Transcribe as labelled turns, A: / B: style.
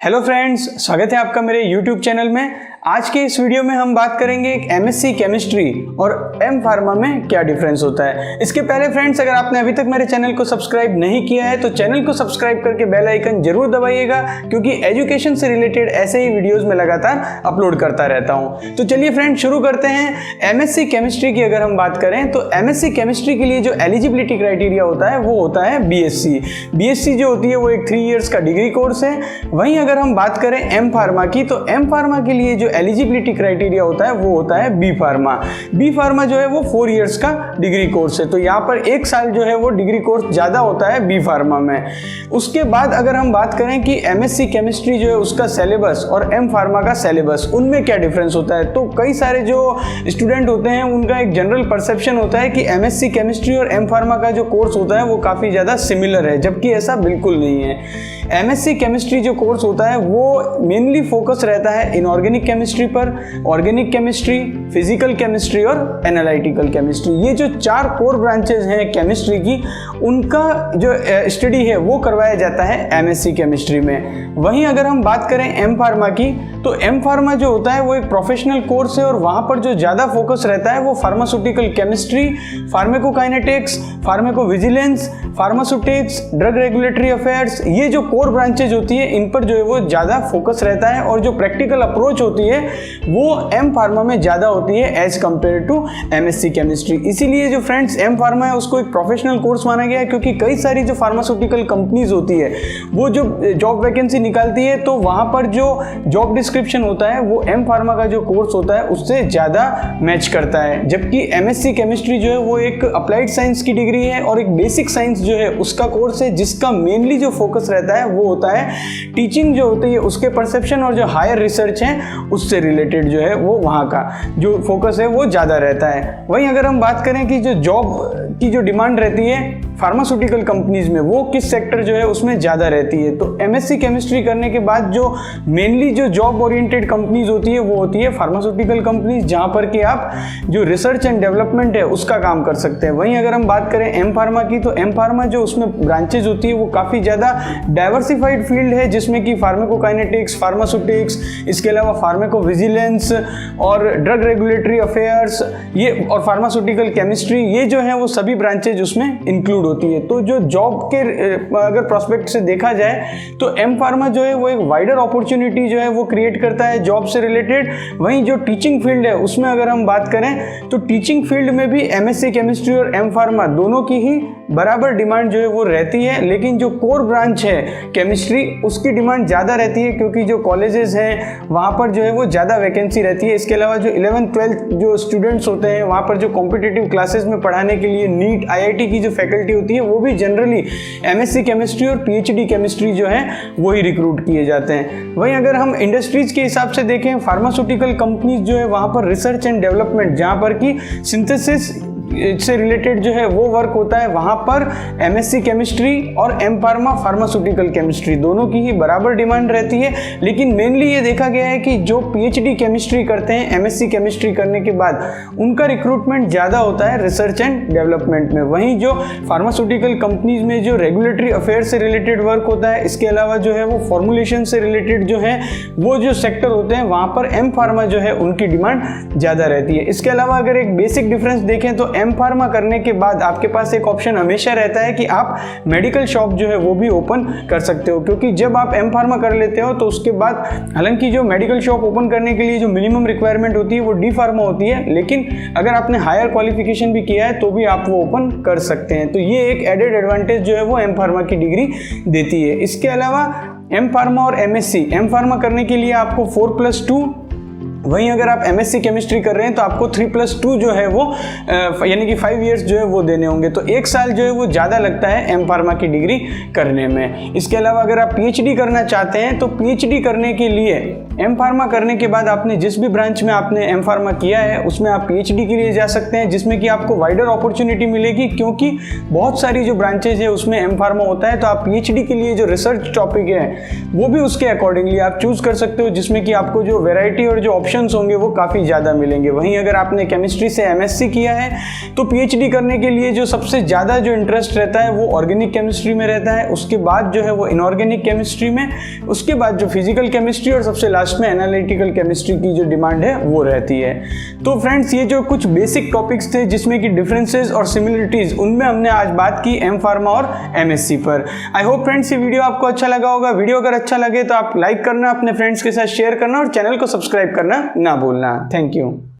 A: Hello friends, स्वागत है आपका मेरे YouTube चैनल में। आज के इस वीडियो में हम बात करेंगे MSc केमिस्ट्री और M फार्मा में क्या डिफरेंस होता है। इसके पहले फ्रेंड्स, अगर आपने अभी तक मेरे चैनल को सब्सक्राइब नहीं किया है तो चैनल को सब्सक्राइब करके बेल आइकन जरूर दबाइएगा, क्योंकि एजुकेशन से रिलेटेड ऐसे ही वीडियोस में लगातार अपलोड करता रहता हूं। तो चलिए फ्रेंड्स, शुरू करते हैं। MSc केमिस्ट्री की अगर हम बात करें तो MSc केमिस्ट्री के लिए जो एलिजिबिलिटी क्राइटेरिया होता है वो होता है BSc जो होती है वो एक 3 इयर्स का डिग्री कोर्स है। वहीं अगर हम बात करें M फार्मा की, तो M फार्मा के लिए जो एलिजिबिलिटी क्राइटेरिया होता है वो होता है बी फार्मा जो है वो 4 इयर्स का डिग्री कोर्स है। तो यहाँ पर 1 साल जो है वो डिग्री कोर्स ज़्यादा होता है बी फार्मा में। उसके बाद अगर हम बात करें कि MSc केमिस्ट्री जो है उसका सिलेबस और M फार्मा का सिलेबस, उनमें क्या डिफरेंस होता है, तो कई सारे जो स्टूडेंट होते हैं उनका एक जनरल परसेप्शन होता है कि MSc केमिस्ट्री और M फार्मा का जो कोर्स होता है वो काफ़ी ज़्यादा सिमिलर है, जबकि ऐसा बिल्कुल नहीं है। MSc केमिस्ट्री जो कोर्स होता है वो मेनली फोकस रहता है इनऑर्गेनिक केमिस्ट्री पर, ऑर्गेनिक केमिस्ट्री, फिजिकल केमिस्ट्री और एनालिटिकल केमिस्ट्री। ये जो 4 कोर ब्रांचेज हैं केमिस्ट्री की, उनका जो स्टडी है वो करवाया जाता है MSc केमिस्ट्री में। वहीं अगर हम बात करें M फार्मा की, तो M फार्मा जो होता है वो एक प्रोफेशनल कोर्स है और वहाँ पर जो ज़्यादा फोकस रहता है वो pharmaceutical chemistry, pharmacokinetics, pharmacovigilance, pharmaceutics, drug regulatory affairs, ये जो कोर ब्रांचेज होती है इन पर जो है वो ज़्यादा फोकस रहता है। और जो प्रैक्टिकल अप्रोच होती है वो M फार्मा में ज़्यादा होती है as compare to MSc chemistry. इसीलिए जो फ्रेंड्स M फार्मा है उसको एक प्रोफेशनल कोर्स माना गया है, क्योंकि कई सारी जो फार्मास्यूटिकल कंपनीज होती है वो जो जॉब वैकेंसी निकालती है तो वहाँ पर जो जॉब डिस्क्रिप्शन होता है वो M फार्मा का जो कोर्स होता है उससे ज़्यादा मैच करता है। जबकि MSc केमिस्ट्री जो है वो एक अप्लाइड साइंस की डिग्री है और एक बेसिक साइंस जो है उसका कोर्स है, जिसका मेनली जो फोकस रहता है वो होता है टीचिंग जो होती है उसके परसेप्शन, और जो हायर रिसर्च है उससे रिलेटेड जो है वो वहाँ का जो फोकस है वो ज़्यादा रहता है। वहीं अगर हम बात करें कि जो जॉब की जो डिमांड रहती है फार्मास्यूटिकल कंपनीज में, वो किस सेक्टर जो है उसमें ज़्यादा रहती है, तो MSc केमिस्ट्री करने के बाद जो मेनली जो जॉब ओरिएंटेड कंपनीज होती है वो होती है फार्मास्यूटिकल कंपनीज, जहाँ पर कि आप जो रिसर्च एंड डेवलपमेंट है उसका काम कर सकते हैं। वहीं अगर हम बात करें M फार्मा की, तो M फार्मा जो उसमें ब्रांचेज होती है वो काफ़ी ज़्यादा डाइवर्सिफाइड फील्ड है, जिसमें कि फार्मेकोकाइनेटिक्स, फार्मास्यूटिक्स, इसके अलावा फार्मेकोविजिलेंस और ड्रग रेगुलेटरी अफेयर्स, ये और फार्मास्यूटिकल केमिस्ट्री, ये जो है वो सभी ब्रांचेज उसमें इंक्लूड होती है। तो जो जॉब के अगर प्रोस्पेक्ट से देखा जाए तो M फार्मा जो है वो एक वाइडर अपॉर्चुनिटी जो है वो क्रिएट करता है जॉब से रिलेटेड। वहीं जो टीचिंग फील्ड है उसमें अगर हम बात करें तो टीचिंग फील्ड में भी MSc केमिस्ट्री और M फार्मा दोनों की ही बराबर डिमांड जो है वो रहती है, लेकिन जो कोर ब्रांच है केमिस्ट्री उसकी डिमांड ज़्यादा रहती है, क्योंकि जो कॉलेजेस हैं वहाँ पर जो है वो ज़्यादा वैकेंसी रहती है। इसके अलावा जो 11th-12th जो स्टूडेंट्स होते हैं वहाँ पर जो कॉम्पिटिटिव क्लासेस में पढ़ाने के लिए नीट IIT की जो फैकल्टी होती है वो भी जनरली MSc केमिस्ट्री और PhD केमिस्ट्री जो है वही रिक्रूट किए जाते हैं। वहीं अगर हम इंडस्ट्रीज के हिसाब से देखें, फार्मास्यूटिकल कंपनीज जो है वहाँ पर रिसर्च एंड डेवलपमेंट, जहाँ पर कि सिंथेसिस से रिलेटेड जो है वो वर्क होता है, वहाँ पर MSc केमिस्ट्री और M फार्मा फार्मास्यूटिकल केमिस्ट्री दोनों की ही बराबर डिमांड रहती है। लेकिन मेनली ये देखा गया है कि जो PhD केमिस्ट्री करते हैं MSc केमिस्ट्री करने के बाद उनका रिक्रूटमेंट ज़्यादा होता है रिसर्च एंड डेवलपमेंट में। वहीं जो फार्मास्यूटिकल कंपनीज में जो रेगुलेटरी अफेयर से रिलेटेड वर्क होता है, इसके अलावा जो है वो फॉर्मुलेशन से रिलेटेड जो है वो जो सेक्टर होते हैं वहाँ पर M फार्मा जो है उनकी डिमांड ज़्यादा रहती है। इसके अलावा अगर एक बेसिक डिफरेंस देखें तो M फार्मा करने के बाद आपके पास एक ऑप्शन हमेशा रहता है कि आप मेडिकल शॉप जो है वो भी ओपन कर सकते हो, क्योंकि जब आप M फार्मा कर लेते हो तो उसके बाद हालांकि जो मेडिकल शॉप ओपन करने के लिए जो मिनिमम रिक्वायरमेंट होती है वो D फार्मा होती है, लेकिन अगर आपने हायर क्वालिफिकेशन भी किया है तो भी आप वो ओपन कर सकते हैं। तो ये एक एडेड एडवांटेज जो है वो M फार्मा की डिग्री देती है। इसके अलावा M फार्मा और MSc, M फार्मा करने के लिए आपको 4+2, वहीं अगर आप MSc केमिस्ट्री कर रहे हैं तो आपको 3+2 जो है वो यानी कि 5 इयर्स जो है वो देने होंगे। तो 1 साल जो है वो ज़्यादा लगता है M फार्मा की डिग्री करने में। इसके अलावा अगर आप PhD करना चाहते हैं तो PhD करने के लिए M फार्मा करने के बाद आपने जिस भी ब्रांच में आपने M फार्मा किया है उसमें आप PhD के लिए जा सकते हैं, जिसमें कि आपको वाइडर अपॉर्चुनिटी मिलेगी, क्योंकि बहुत सारी जो ब्रांचेज है उसमें M फार्मा होता है। तो आप PhD के लिए जो रिसर्च टॉपिक है वो भी उसके अकॉर्डिंगली आप चूज़ कर सकते हो, जिसमें कि आपको जो वेराइटी और जो ऑप्शन ऑप्शंस होंगे वो काफ़ी ज़्यादा मिलेंगे। वहीं अगर आपने केमिस्ट्री से एमएससी किया है तो पीएचडी करने के लिए जो सबसे ज़्यादा जो इंटरेस्ट रहता है वो ऑर्गेनिक केमिस्ट्री में रहता है, उसके बाद जो है वो इनऑर्गेनिक केमिस्ट्री में, उसके बाद जो फिजिकल केमिस्ट्री और सबसे लास्ट में एनालिटिकल केमिस्ट्री की जो डिमांड है वो रहती है। तो फ्रेंड्स ये जो कुछ बेसिक टॉपिक्स थे जिसमें कि डिफरेंसेस और सिमिलरिटीज़, उनमें हमने आज बात की एम फार्मा और एमएससी पर। आई होप फ्रेंड्स ये वीडियो आपको अच्छा लगा होगा। वीडियो अगर अच्छा लगे तो आप लाइक करना, अपने फ्रेंड्स के साथ शेयर करना और चैनल को सब्सक्राइब करना ना भूलना। Thank you.